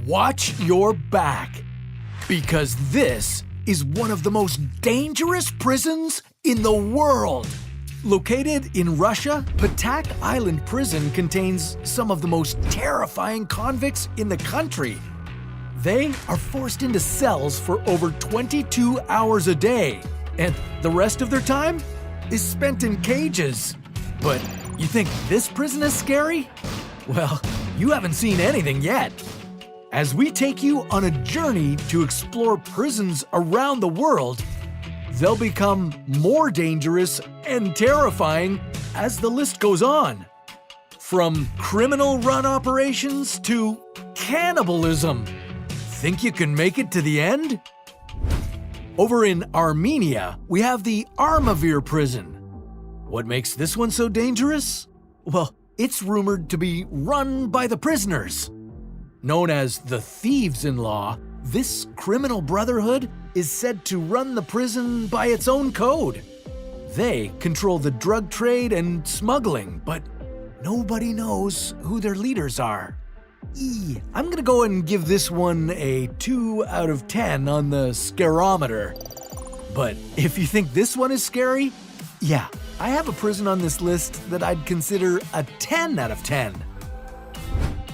watch your back, because this is one of the most dangerous prisons in the world. Located in Russia, Petak Island Prison contains some of the most terrifying convicts in the country. They are forced into cells for over 22 hours a day, and the rest of their time is spent in cages. But you think this prison is scary? Well, you haven't seen anything yet. As we take you on a journey to explore prisons around the world, they'll become more dangerous and terrifying as the list goes on. From criminal-run operations to cannibalism. Think you can make it to the end? Over in Armenia, we have the Armavir prison. What makes this one so dangerous? Well, it's rumored to be run by the prisoners. Known as the Thieves-in-Law, this criminal brotherhood is said to run the prison by its own code. They control the drug trade and smuggling, but nobody knows who their leaders are. I'm gonna go and give this one a 2 out of 10 on the scarometer. But if you think this one is scary, yeah, I have a prison on this list that I'd consider a 10 out of 10.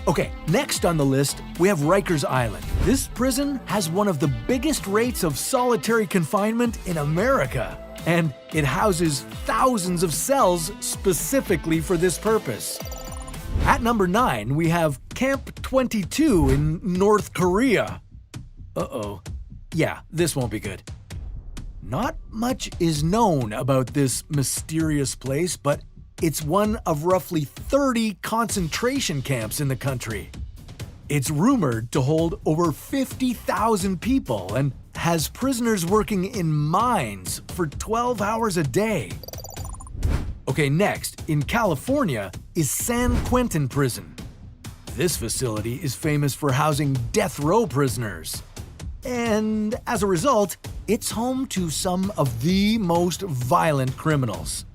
Okay, next on the list, we have Rikers Island. This prison has one of the biggest rates of solitary confinement in America, and it houses thousands of cells specifically for this purpose. At number 9, we have Camp 22 in North Korea. Uh-oh. Yeah, this won't be good. Not much is known about this mysterious place, but it's one of roughly 30 concentration camps in the country. It's rumored to hold over 50,000 people and has prisoners working in mines for 12 hours a day. Okay, next, in California, is San Quentin Prison. This facility is famous for housing death row prisoners. And as a result, it's home to some of the most violent criminals.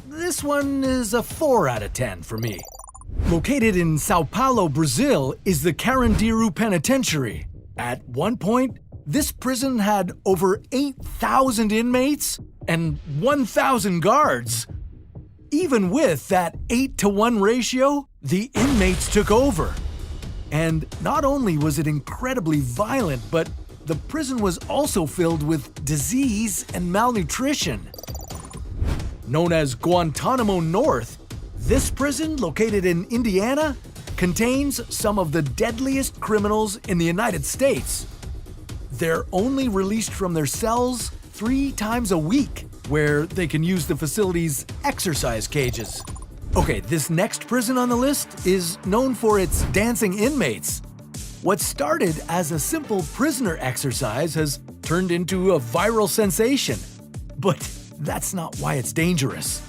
This one is a 4 out of 10 for me. Located in Sao Paulo, Brazil, is the Carandiru Penitentiary. At one point, this prison had over 8,000 inmates and 1,000 guards. Even with that 8-to-1 ratio, the inmates took over. And not only was it incredibly violent, but the prison was also filled with disease and malnutrition. Known as Guantanomo North, this prison, located in Indiana, contains some of the deadliest criminals in the United States. They're only released from their cells 3 times a week, where they can use the facility's exercise cages. Okay, this next prison on the list is known for its dancing inmates. What started as a simple prisoner exercise has turned into a viral sensation. But that's not why it's dangerous.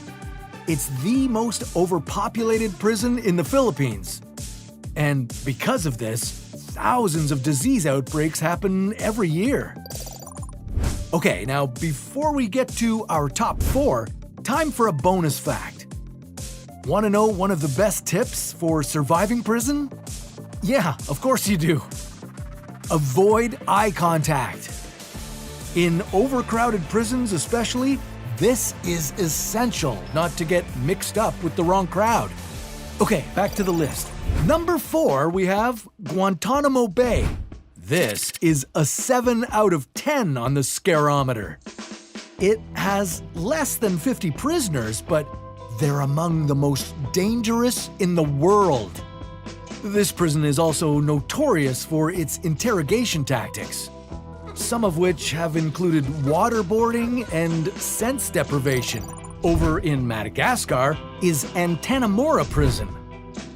It's the most overpopulated prison in the Philippines. And because of this, thousands of disease outbreaks happen every year. Okay, now before we get to our top 4, time for a bonus fact. Want to know one of the best tips for surviving prison? Yeah, of course you do. Avoid eye contact. In overcrowded prisons especially, this is essential not to get mixed up with the wrong crowd. Okay, back to the list. Number 4, we have Guantanomo Bay. This is a 7 out of 10 on the scarometer. It has less than 50 prisoners, but they're among the most dangerous in the world. This prison is also notorious for its interrogation tactics, some of which have included waterboarding and sense deprivation. Over in Madagascar is Antanimora Prison.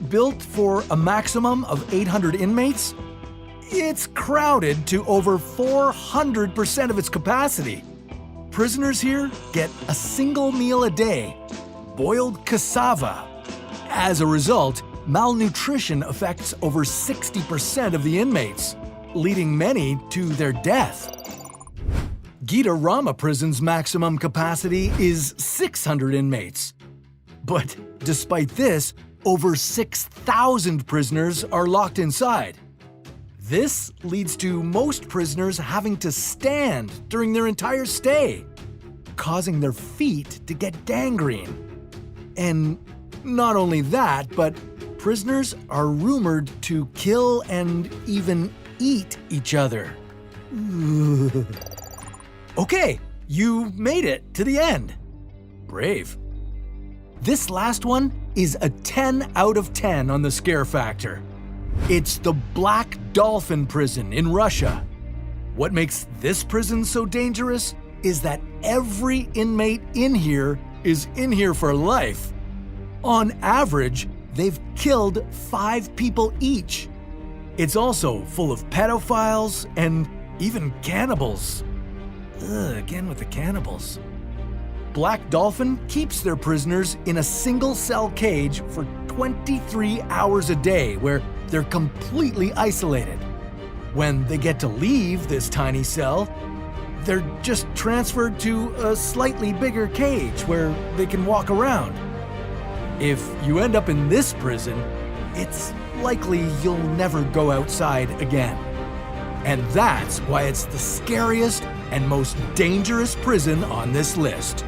Built for a maximum of 800 inmates, it's crowded to over 400% of its capacity. Prisoners here get a single meal a day, boiled cassava. As a result, malnutrition affects over 60% of the inmates, leading many to their death. Gitarama Prison's maximum capacity is 600 inmates. But despite this, over 6,000 prisoners are locked inside. This leads to most prisoners having to stand during their entire stay, causing their feet to get gangrene. And not only that, but prisoners are rumored to kill and even eat each other. Okay, you made it to the end. Brave. This last one is a 10 out of 10 on the scare factor. It's the Black Dolphin prison in Russia. What makes this prison so dangerous is that every inmate in here is in here for life. On average, they've killed 5 people each. It's also full of pedophiles and even cannibals. Again with the cannibals. Black Dolphin keeps their prisoners in a single-cell cage for 23 hours a day where they're completely isolated. When they get to leave this tiny cell, they're just transferred to a slightly bigger cage where they can walk around. If you end up in this prison, it's likely you'll never go outside again. And that's why it's the scariest and most dangerous prison on this list.